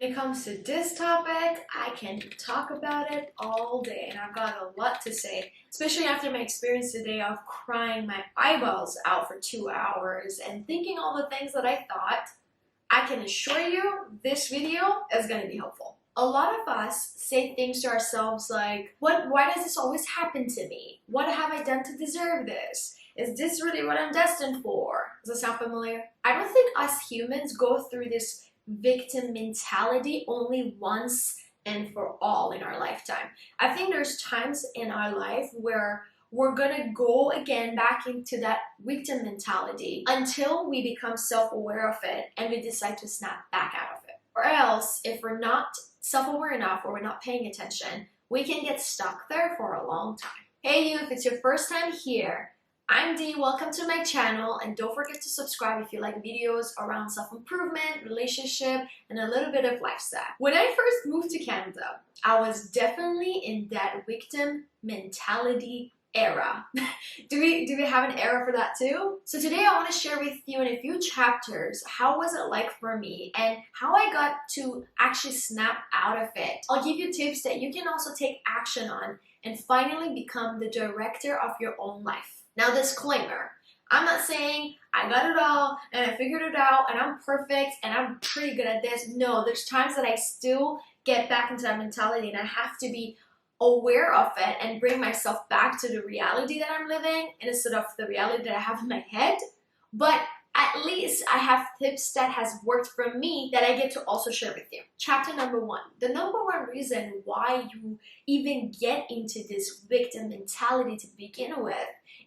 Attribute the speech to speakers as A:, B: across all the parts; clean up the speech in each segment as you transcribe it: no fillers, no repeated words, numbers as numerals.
A: When it comes to this topic, I can talk about it all day, and I've got a lot to say, especially after my experience today of crying my eyeballs out for 2 hours and thinking all the things that I thought. I can assure you this video is going to be helpful. A lot of us say things to ourselves like, why does this always happen to me? What have I done to deserve this? Is this really what I'm destined for? Does that sound familiar? I don't think us humans go through this victim mentality only once and for all in our lifetime. I think there's times in our life where we're gonna go again back into that victim mentality until we become self-aware of it and we decide to snap back out of it. Or else, if we're not self-aware enough or we're not paying attention, we can get stuck there for a long time. Hey you, if it's your first time here, I'm Dee, welcome to my channel, and don't forget to subscribe if you like videos around self-improvement, relationship, and a little bit of lifestyle. When I first moved to Canada, I was definitely in that victim mentality era. do we have an era for that too? So today I want to share with you in a few chapters how was it like for me and how I got to actually snap out of it. I'll give you tips that you can also take action on and finally become the director of your own life. Now, disclaimer, I'm not saying I got it all and I figured it out and I'm perfect and I'm pretty good at this. No, there's times that I still get back into that mentality and I have to be aware of it and bring myself back to the reality that I'm living instead of the reality that I have in my head. But at least I have tips that has worked for me that I get to also share with you. Chapter number 1. The number one reason why you even get into this victim mentality to begin with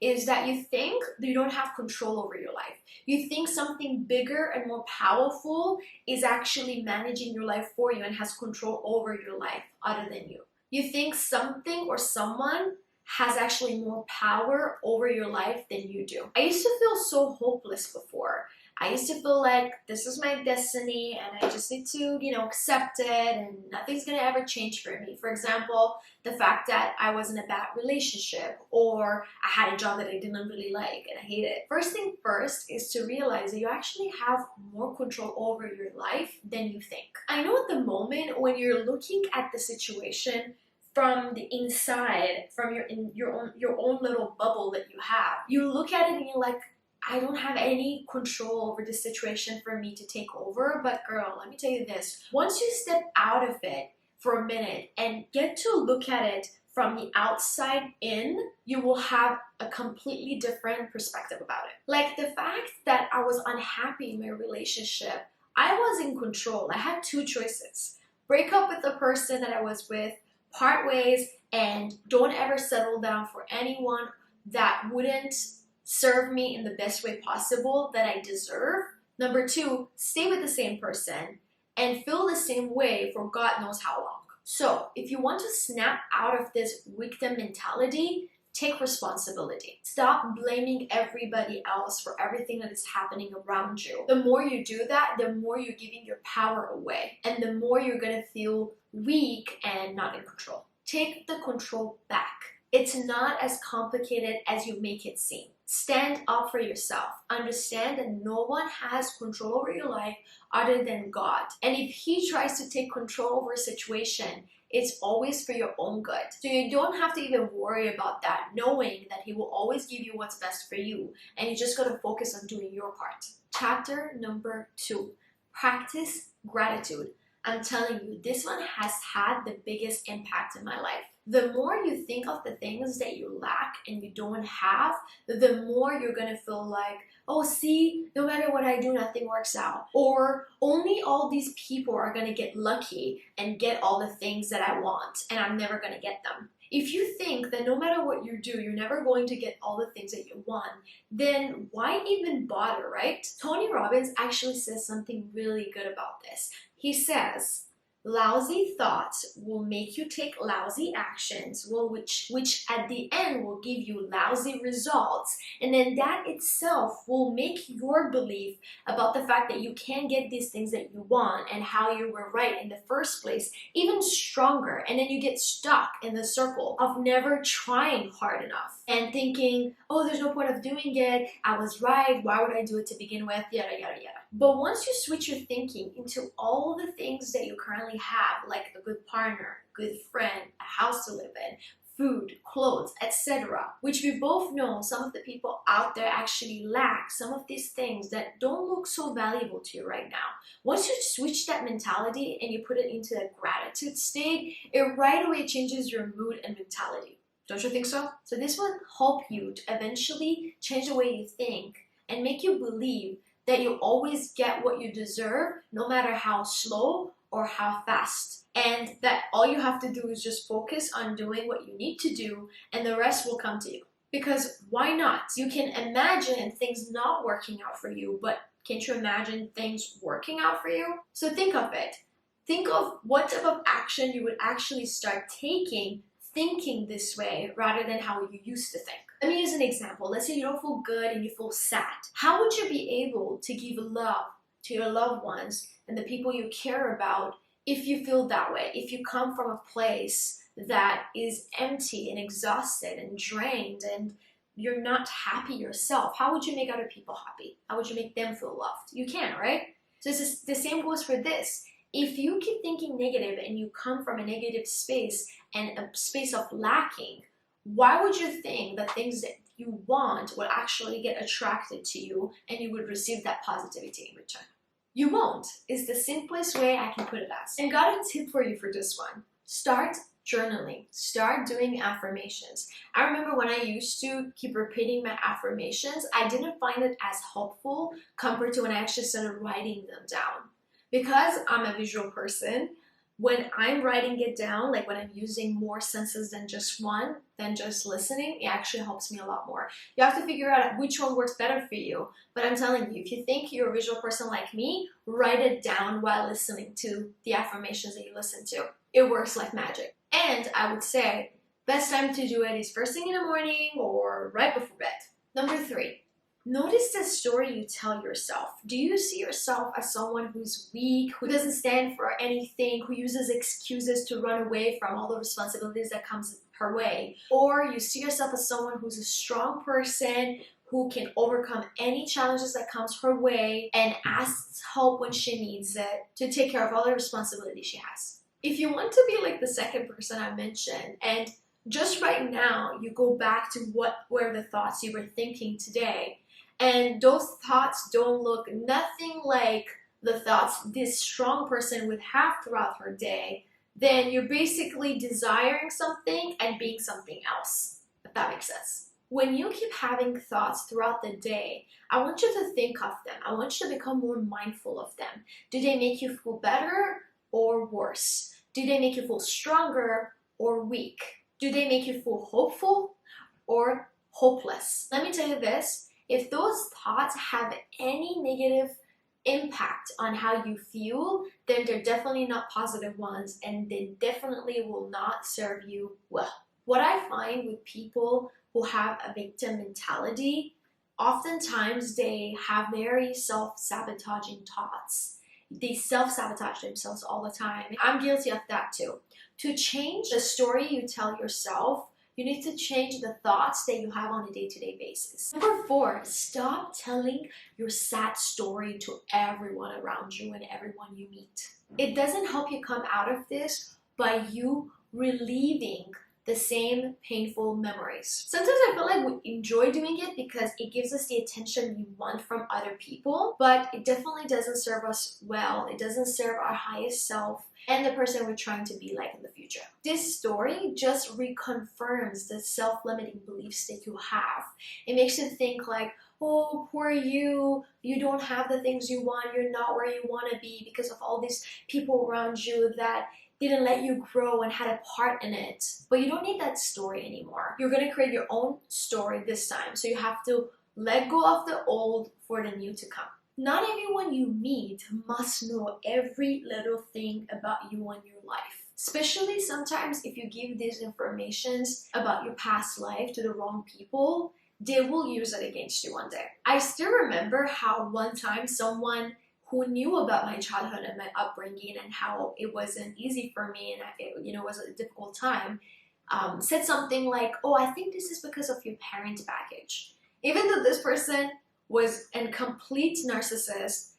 A: is that you think that you don't have control over your life. You think something bigger and more powerful is actually managing your life for you and has control over your life other than you. You think something or someone has actually more power over your life than you do. I used to feel so hopeless before. I used to feel like this is my destiny and I just need to, accept it and nothing's gonna ever change for me. For example, the fact that I was in a bad relationship or I had a job that I didn't really like and I hate it. First thing first is to realize that you actually have more control over your life than you think. I know at the moment when you're looking at the situation from the inside, from your own little bubble that you have, you look at it and you're like, I don't have any control over this situation for me to take over. But girl, let me tell you this, once you step out of it for a minute and get to look at it from the outside in, you will have a completely different perspective about it. Like the fact that I was unhappy in my relationship, I was in control. I had two choices: break up with the person that I was with, part ways, and don't ever settle down for anyone that wouldn't serve me in the best way possible that I deserve. Number 2, stay with the same person and feel the same way for God knows how long. So if you want to snap out of this victim mentality, take responsibility. Stop blaming everybody else for everything that is happening around you. The more you do that, the more you're giving your power away and the more you're gonna feel weak and not in control. Take the control back. It's not as complicated as you make it seem. Stand up for yourself. Understand that no one has control over your life other than God. And if He tries to take control over a situation, it's always for your own good. So you don't have to even worry about that, knowing that He will always give you what's best for you. And you just gotta focus on doing your part. Chapter number 2. Practice gratitude. I'm telling you, this one has had the biggest impact in my life. The more you think of the things that you lack and you don't have, the more you're gonna feel like, oh, see, no matter what I do, nothing works out. Or only all these people are gonna get lucky and get all the things that I want, and I'm never gonna get them. If you think that no matter what you do, you're never going to get all the things that you want, then why even bother, right? Tony Robbins actually says something really good about this. He says, lousy thoughts will make you take lousy actions, which at the end will give you lousy results, and then that itself will make your belief about the fact that you can get these things that you want and how you were right in the first place even stronger, and then you get stuck in the circle of never trying hard enough and thinking, oh, there's no point of doing it, I was right, why would I do it to begin with, yada yada yada. But once you switch your thinking into all the things that you currently have, like a good partner, good friend, a house to live in, food, clothes, etc., which we both know some of the people out there actually lack some of these things that don't look so valuable to you right now. Once you switch that mentality and you put it into a gratitude state, it right away changes your mood and mentality. Don't you think so? So this will help you to eventually change the way you think and make you believe that you always get what you deserve, no matter how slow or how fast. And that all you have to do is just focus on doing what you need to do, and the rest will come to you. Because why not? You can imagine things not working out for you, but can't you imagine things working out for you? So think of it. Think of what type of action you would actually start taking thinking this way rather than how you used to think. Let me use an example. Let's say you don't feel good and you feel sad. How would you be able to give love to your loved ones and the people you care about if you feel that way? If you come from a place that is empty and exhausted and drained and you're not happy yourself, how would you make other people happy? How would you make them feel loved? You can't, right? So the same goes for this. If you keep thinking negative and you come from a negative space and a space of lacking, why would you think that things that you want will actually get attracted to you and you would receive that positivity in return? You won't. It's the simplest way I can put it as. And got a tip for you for this one. Start journaling. Start doing affirmations. I remember when I used to keep repeating my affirmations, I didn't find it as helpful compared to when I actually started writing them down. Because I'm a visual person, when I'm writing it down, like when I'm using more senses than just one, than just listening, it actually helps me a lot more. You have to figure out which one works better for you. But I'm telling you, if you think you're a visual person like me, write it down while listening to the affirmations that you listen to. It works like magic. And I would say, best time to do it is first thing in the morning or right before bed. Number 3. Notice the story you tell yourself. Do you see yourself as someone who's weak, who doesn't stand for anything, who uses excuses to run away from all the responsibilities that comes her way? Or you see yourself as someone who's a strong person, who can overcome any challenges that comes her way and asks help when she needs it to take care of all the responsibilities she has? If you want to be like the second person I mentioned, and just right now you go back to what were the thoughts you were thinking today, and those thoughts don't look nothing like the thoughts this strong person would have throughout her day, then you're basically desiring something and being something else, if that makes sense. When you keep having thoughts throughout the day, I want you to think of them. I want you to become more mindful of them. Do they make you feel better or worse? Do they make you feel stronger or weak? Do they make you feel hopeful or hopeless? Let me tell you this. If those thoughts have any negative impact on how you feel, then they're definitely not positive ones and they definitely will not serve you well. What I find with people who have a victim mentality, oftentimes they have very self-sabotaging thoughts. They self-sabotage themselves all the time. I'm guilty of that too. To change the story you tell yourself, you need to change the thoughts that you have on a day-to-day basis. Number 4, stop telling your sad story to everyone around you and everyone you meet. It doesn't help you come out of this by you relieving the same painful memories. Sometimes I feel like we enjoy doing it because it gives us the attention we want from other people, but it definitely doesn't serve us well. It doesn't serve our highest self and the person we're trying to be like in the future. This story just reconfirms the self-limiting beliefs that you have. It makes you think like, oh, poor you don't have the things you want, you're not where you want to be because of all these people around you that didn't let you grow and had a part in it. But you don't need that story anymore. You're gonna create your own story this time. So you have to let go of the old for the new to come. Not everyone you meet must know every little thing about you and your life. Especially sometimes if you give these informations about your past life to the wrong people, they will use it against you one day. I still remember how one time someone who knew about my childhood and my upbringing and how it wasn't easy for me and it was a difficult time, said something like, oh, I think this is because of your parent baggage. Even though this person was a complete narcissist,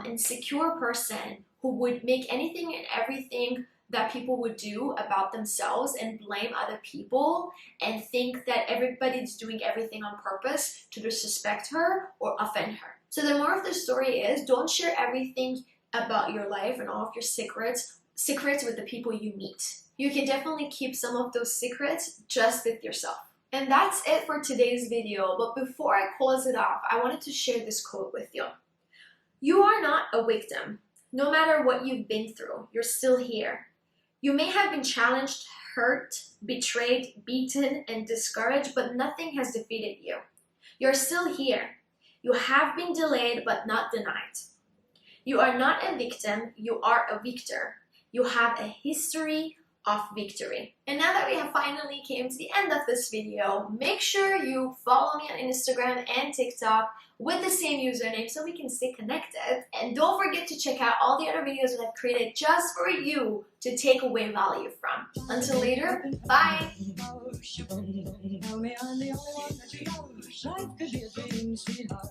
A: insecure person who would make anything and everything that people would do about themselves and blame other people and think that everybody's doing everything on purpose to disrespect her or offend her. So the moral of the story is, don't share everything about your life and all of your secrets with the people you meet. You can definitely keep some of those secrets just with yourself. And that's it for today's video, but before I close it off, I wanted to share this quote with you. You are not a victim. No matter what you've been through, you're still here. You may have been challenged, hurt, betrayed, beaten, and discouraged, but nothing has defeated you. You're still here. You have been delayed, but not denied. You are not a victim, you are a victor. You have a history of victory. And now that we have finally came to the end of this video, make sure you follow me on Instagram and TikTok with the same username so we can stay connected. And don't forget to check out all the other videos that I've created just for you to take away value from. Until later, bye! Tell me I'm the only one that you know. Life could be a dream, sweetheart.